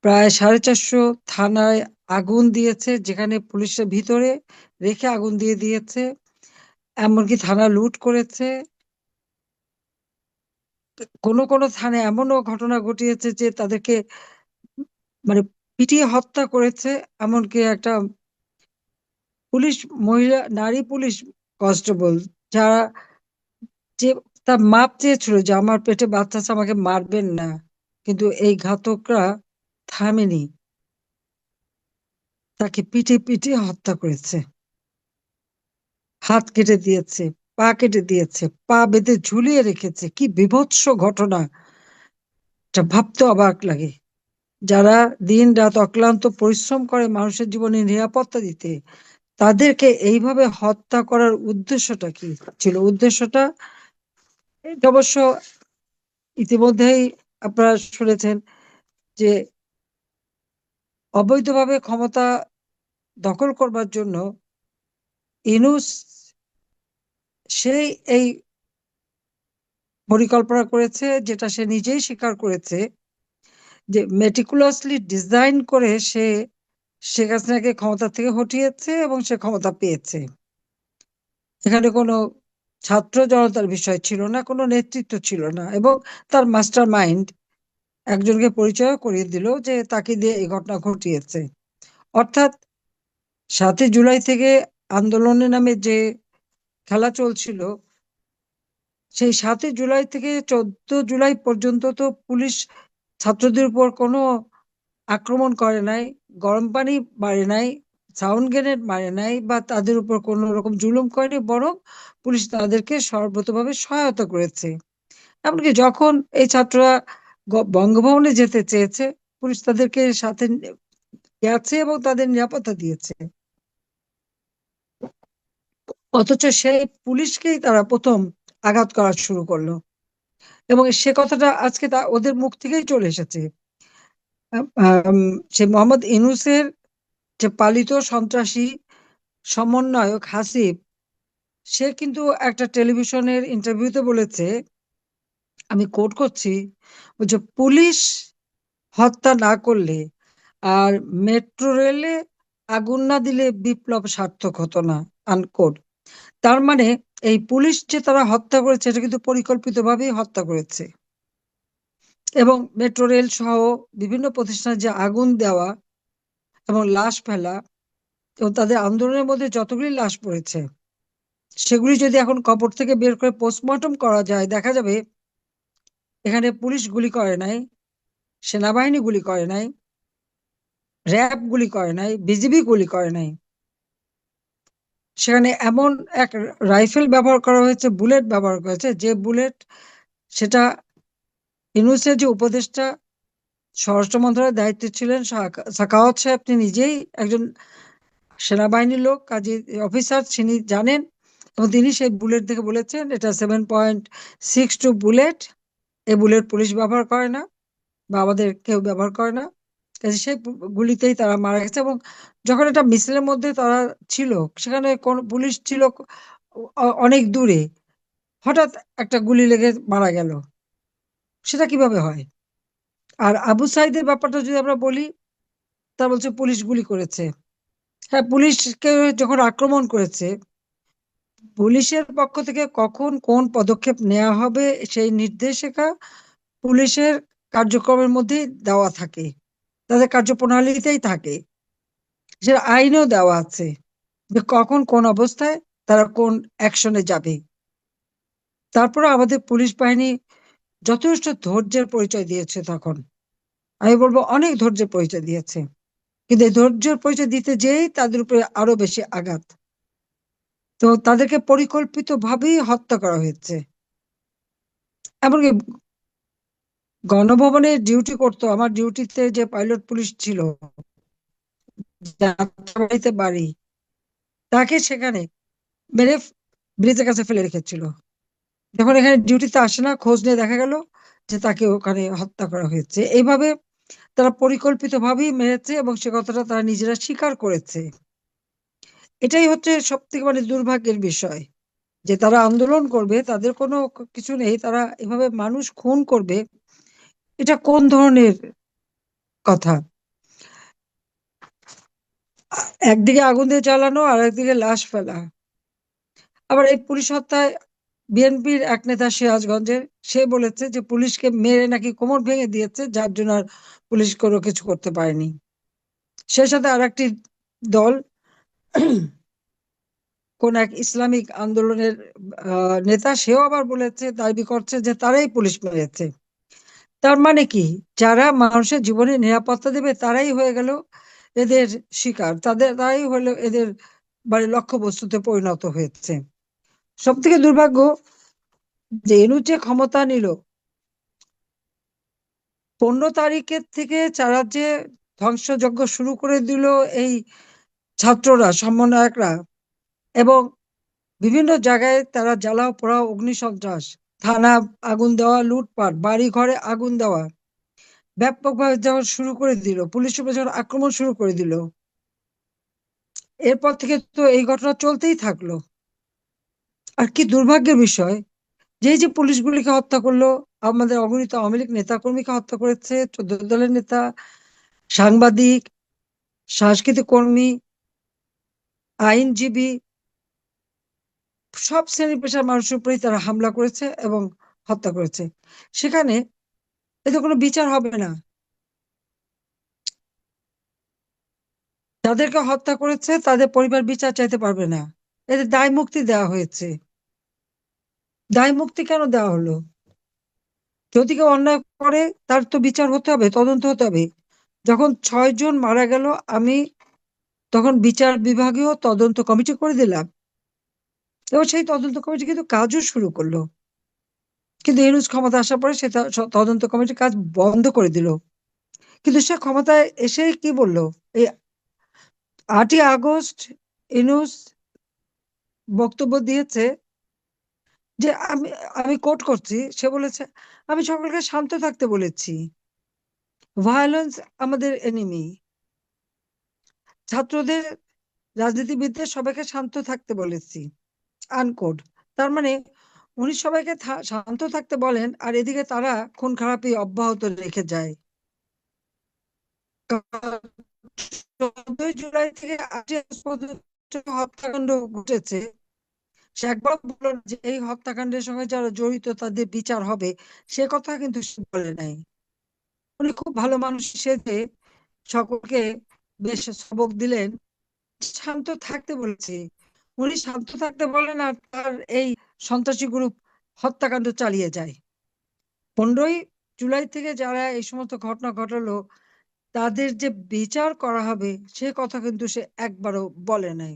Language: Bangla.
প্রায় 450 থানায় আগুন দিয়েছে, যেখানে পুলিশের ভিতরে রেখে আগুন দিয়ে দিয়েছে। এমনকি থানা লুট করেছে। কোনো কোনো থানায় এমনও ঘটনা ঘটিয়েছে যে তাদেরকে মানে পিটিয়ে হত্যা করেছে। এমনকি একটা পুলিশ, মহিলা নারী পুলিশ কনস্টেবল, যারা যে তার মাপ চেয়েছিল যে আমার পেটে বাচ্চা আছে, আমাকে মারবেন না, কিন্তু এই ঘাতকরা থামেনি, তাকে পিটে পিটে হত্যা করেছে। হাত কেটে দিয়েছে, পা কেটে দিয়েছে, পা বেঁধে ঝুলিয়ে রেখেছে। কি বীভৎস ঘটনা! এটা ভাবতে অবাক লাগে। যারা দিন রাত অক্লান্ত পরিশ্রম করে মানুষের জীবনে নিরাপত্তা দিতে, তাদেরকে এইভাবে হত্যা করার উদ্দেশ্যটা কি ছিল? উদ্দেশ্যটা এটা অবশ্য ইতিমধ্যেই আপনারা শুনেছেন যে অবৈধভাবে ক্ষমতা দখল করবার জন্য ইনুস সেই এই পরিকল্পনা করেছে, যেটা সে নিজেই স্বীকার করেছে, যে মেটিকুলাসলি ডিজাইন করে সে শেখ হাসিনাকে ক্ষমতা থেকে হটিয়েছে এবং সে ক্ষমতা পেয়েছে। এখানে কোনো ছাত্র জনতার বিষয় ছিল না, কোনো নেতৃত্ব ছিল না, এবং তার মাস্টার মাইন্ড একজনকে পরিচয় করিয়ে দিল যে তাকে দিয়ে এই ঘটনা ঘটিয়েছে। অর্থাৎ 7ই জুলাই থেকে আন্দোলনের নামে যে খেলা চলছিল, সেই 7ই জুলাই থেকে 14 জুলাই পর্যন্ত তো পুলিশ ছাত্রদের উপর কোনো আক্রমণ করে নাই, গরম পানি মারে নাই, সাউন্ড গ্রেনেড মারে নাই, বা তাদের উপর কোনো রকম জুলুম করেনি, বরং পুলিশ তাদেরকে সর্বতোভাবে সহায়তা করেছে। এমনকি যখন এই ছাত্ররা বঙ্গভবনে যেতে চেয়েছে, পুলিশ তাদেরকে সাথে গেছে এবং তাদের নিরাপত্তা দিয়েছে। অথচ সেই পুলিশকেই তারা প্রথম আঘাত করা শুরু করলো, এবং সে কথাটা আজকে ওদের মুখ থেকেই চলে এসেছে। আম, সে মোহাম্মদ ইউনূসের যে পালিত সন্ত্রাসী সমন্বয়ক হাসিব, সে কিন্তু একটা টেলিভিশনের ইন্টারভিউতে বলেছে, আমি কোট করছি, বলছে পুলিশ হত্যা না করলে আর মেট্রো রেলে আগুন না দিলে বিপ্লব সার্থক হতো না, আনকোট। তার মানে এই পুলিশ যে তারা হত্যা করেছে, এটা কিন্তু পরিকল্পিতভাবেই হত্যা করেছে। এবং মেট্রো রেল সহ বিভিন্ন প্রতিষ্ঠানে যে আগুন দেওয়া এবং লাশ ফেলা, এবং তাদের আন্দোলনের মধ্যে যতগুলি লাশ পড়েছে, সেগুলি যদি এখন কবর থেকে বের করে পোস্টমর্টম করা যায়, দেখা যাবে এখানে পুলিশ গুলি করে নাই, সেনাবাহিনী গুলি করে নাই, র্যাব গুলি করে নাই, বিজিবি গুলি করে নাই। সেখানে এমন এক রাইফেল ব্যবহার করা হয়েছে, বুলেট ব্যবহার করা হয়েছে, যে বুলেট, সেটা ইউনূসের যে উপদেষ্টা স্বরাষ্ট্র মন্ত্রণালয়ের দায়িত্বে ছিলেন সাখাওয়াত সাহেব, তিনি নিজেই একজন সেনাবাহিনীর লোক, কাজী অফিসার, তিনি জানেন। এবং তিনি সেই বুলেট দেখে বলেছেন এটা 7.62 বুলেট। এই বুলেট পুলিশ ব্যবহার করে না, বা আমাদের কেউ ব্যবহার করে না। কাজে সেই গুলিতেই তারা মারা গেছে। এবং যখন এটা মিছিলের মধ্যে তারা ছিল, সেখানে কোন পুলিশ ছিল অনেক দূরে, হঠাৎ একটা গুলি লেগে মারা গেল, সেটা কিভাবে হয়? আর আবু সাইদের ব্যাপারটা যদি আমরা বলি, তা বলছে পুলিশ গুলি করেছে। হ্যাঁ, পুলিশকে যখন আক্রমণ করেছে, পুলিশের পক্ষ থেকে কখন কোন পদক্ষেপ নেওয়া হবে সেই নির্দেশিকা পুলিশের কার্যক্রমের মধ্যেই দেওয়া থাকে, তাদের কার্যপ্রণালীতেই থাকে। সেটা আইনেও দেওয়া আছে যে কখন কোন অবস্থায় তারা কোন অ্যাকশনে যাবে। তারপরে আমাদের পুলিশ বাহিনী যথেষ্ট ধৈর্যের পরিচয় দিয়েছে তখন। আমি বলবো অনেক ধৈর্যের পরিচয় দিয়েছে, কিন্তু এই ধৈর্যের পরিচয় দিতে যেয়েই তাদের উপরে আরো বেশি আঘাত। তো তাদেরকে পরিকল্পিত ভাবেই হত্যা করা হয়েছে। এমনকি গণভবনে ডিউটি করতো, আমার ডিউটিতে যে পাইলট পুলিশ ছিল, যাত্রাবাড়িতে বাড়ি, তাকে সেখানে মেরে ব্রিজের কাছে ফেলে রেখেছিল। যখন এখানে ডিউটিতে আসে না, খোঁজ নিয়ে দেখা গেল যে তাকে ওখানে হত্যা করা হয়েছে। এইভাবে তারা পরিকল্পিতভাবেই মেরেছে, এবং সে কথাটা তারা নিজেরা স্বীকার করেছে। এটাই হচ্ছে সব থেকে দুর্ভাগ্যের বিষয়, যে তারা আন্দোলন করবে, তাদের কোনো কিছু নেই, তারা এভাবে মানুষ খুন করবে। এটা কোন ধরনের কথা? একদিকে আগুন দিয়ে জ্বালানো আর একদিকে লাশ ফেলা। আবার এই পুলিশ হত্যায় বিএনপির এক নেতা সিরাজগঞ্জের, সে বলেছে যে পুলিশকে মেরে নাকি কোমর ভেঙে দিয়েছে, যার জন্য আর পুলিশ কোনো কিছু করতে পারেনি। সে সাথে আর একটি দল, কোন এক ইসলামিক আন্দোলনের নেতা, সেও আবার বলেছে, দাবি করছে যে তারাই পুলিশ মেরেছে। তার মানে কি, যারা মানুষের জীবনে নিরাপত্তা দেবে তারাই হয়ে গেল এদের শিকার, তারাই হলো এদের মানে লক্ষ্যবস্তুতে পরিণত হয়েছে। সব থেকে দুর্ভাগ্য যে এনু যে ক্ষমতা নিল, 15 তারিখের থেকে তারা যে ধ্বংসযজ্ঞ শুরু করে দিল এই ছাত্ররা, সমন্বয়করা, এবং বিভিন্ন জায়গায় তারা জ্বালাও পোড়াও, অগ্নিসন্ত্রাস, থানা আগুন দেওয়া, লুটপাট, বাড়ি ঘরে আগুন দেওয়া, ব্যাপকভাবে যখন শুরু করে দিল, পুলিশের উপর যখন আক্রমণ শুরু করে দিল, এরপর থেকে তো এই ঘটনা চলতেই থাকলো। আর কি দুর্ভাগ্যের বিষয়, যে পুলিশগুলিকে হত্যা করলো, আমাদের অগণিত আওয়ামী লীগ নেতা কর্মীকে হত্যা করেছে, 14 দলের নেতা, সাংবাদিক, সাংস্কৃতিক কর্মী, আইনজীবী, সব শ্রেণী পেশার মানুষের উপরেই তারা হামলা করেছে এবং হত্যা করেছে। সেখানে এতে কোনো বিচার হবে না। যাদেরকে হত্যা করেছে তাদের পরিবার বিচার চাইতে পারবে না। এদের দায় মুক্তি দেওয়া হয়েছে। দায় মুক্তি কেন দেওয়া হলো? যদি কেউ অন্যায় করে তার তো বিচার হতে হবে, তদন্ত হতে হবে। যখন 6 জন মারা গেল, আমি তখন বিচার বিভাগীয় তদন্ত কমিটি করে দিলাম, এবং সেই তদন্ত কমিটি কিন্তু কাজও শুরু করলো। কিন্তু ইউনূস ক্ষমতা আসার পরে সে তদন্ত কমিটির কাজ বন্ধ করে দিল। কিন্তু সে ক্ষমতায় এসেই কি বলল? এই 8ই আগস্ট ইউনূস বক্তব্য দিয়েছে যে আমি আমি কোট করছি, সে বলেছে, আমি সকলকে শান্ত থাকতে বলেছি, ভায়োলেন্স আমাদের এনিমি, ছাত্রদের, রাজনীতিবিদদের সবাইকে শান্ত থাকতে বলেছি, আনকোট। তার মানে উনি সবাইকে শান্ত থাকতে বলেন, আর এদিকে তারা খুন খারাপি অব্যাহত রেখে যায়। 14ই জুলাই থেকে 8ই আগস্ট পর্যন্ত হত্যাকাণ্ড ঘটেছে, সে একবার বলল না যে এই হত্যাকাণ্ডের সঙ্গে যারা জড়িত তাদের বিচার হবে, সে কথা কিন্তু সে বলে নাই। উনি খুব ভালো মানুষ সেজে সকলকে বেশ সবক দিলেন, শান্ত থাকতে বলেছি। উনি শান্ত থাকতে বলেন আর তার এই সন্ত্রাসী গ্রুপ হত্যাকাণ্ড চালিয়ে যায়। 15ই জুলাই থেকে যারা এই সমস্ত ঘটনা ঘটালো তাদের যে বিচার করা হবে সে কথা কিন্তু সে একবারও বলে নাই।